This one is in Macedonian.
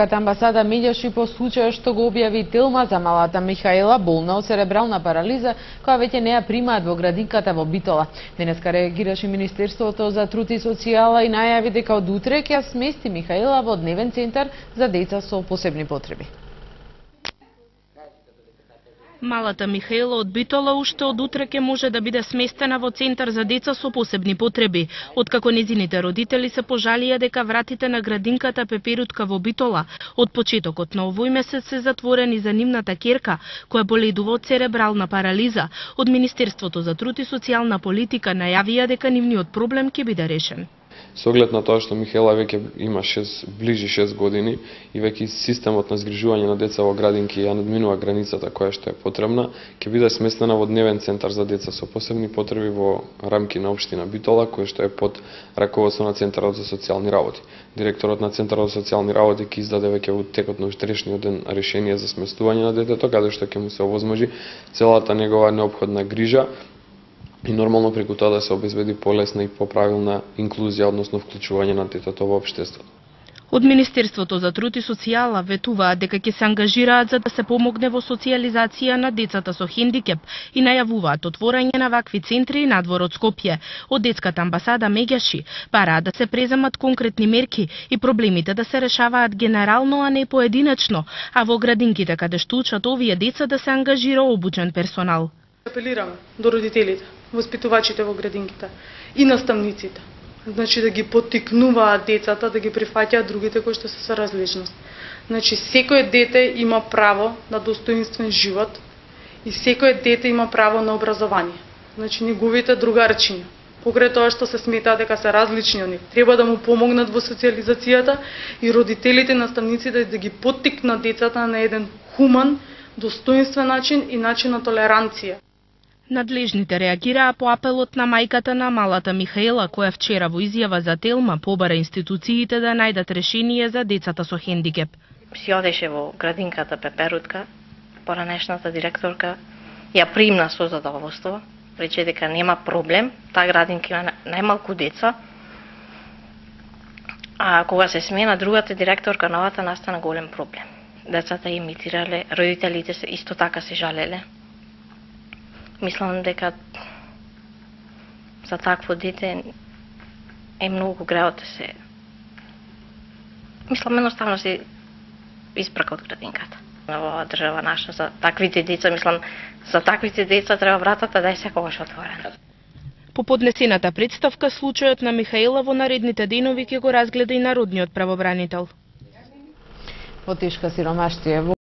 Амбасада меѓаши по случајот што го објави Телма за малата Михаела, болна од церебрална парализа, која веќе не ја примаат во градинката во Битола. Денеска реагираше Министерството за труд и социјала и најави дека од утре ќе ја смести Михаела во дневен центар за деца со посебни потреби. Малата Михаела од Битола уште од утре ќе може да биде сместена во центар за деца со посебни потреби, откако незините родители се пожалија дека вратите на градинката Пеперутка во Битола од почетокот на овој месец се затворени за нивната ќерка, која боледува од церебрална парализа. Од Министерството за труд и социјална политика најавија дека нивниот проблем ќе биде решен. Со оглед на тоа што Михаела веќе има ближи 6 години и веќе системот на згрижување на деца во градинки ја надминува границата која што е потребна, ќе биде сместена во дневен центар за деца со посебни потреби во рамки на општина Битола, кој што е под раководство на Центарот за социјални работи. Директорот на Центарот за социјални работи ќе издаде веќе во текот на утрешниот ден решение за сместување на детето, каде што ќе му се овозможи целата негова неопходна грижа и нормално преку тоа да се обезбеди полесна и поправилна инклузија, односно вклучување на детето во општеството. Од Министерството за труд и социјала ветуваат дека ќе се ангажираат за да се помогне во социјализација на децата со хендикеп и најавуваат отворање на вакви центри надвор од Скопје. Од детската амбасада меѓаши бараат да се преземат конкретни мерки и проблемите да се решаваат генерално, а не поединечно, а во градинките каде што учат овие деца да се ангажира обучен персонал. Апелирам до родителите, воспитувачите во градинките и наставниците, значи да ги поттикнуваат децата да ги прифаќаат другите кои што се со различност. Значи секое дете има право на достоинствен живот и секое дете има право на образование. Значи неговите другарчиња, покрај тоа што се сметаат дека се различни од нив, треба да му помогнат во социјализацијата и родителите, наставниците да ги поттикнат децата на еден хуман, достоинствен начин и начин на толеранција. Надлежните реагираа по апелот на мајката на малата Михаела, која вчера во изјава за Телма побара институциите да најдат решение за децата со хендикеп. Си одеше во градинката Пеперутка, поранешната директорка ја примна со задоволство, рече дека нема проблем, таа градинка има најмалку деца. А кога се смена другата директорка, новата настана голем проблем. Децата имитирале, родителите се исто така се жалеле. Мислам дека за такво дете е многу греот да се... Мислам едноставно се испрака од градинката. На оваа држава наша за таквите деца, мислам, за таквите деца треба вратата да е секогаш отворена. По поднесената представка, случајот на Михаела во наредните денови ќе го разгледа и Народниот правобранител. Во тешка сиромаштија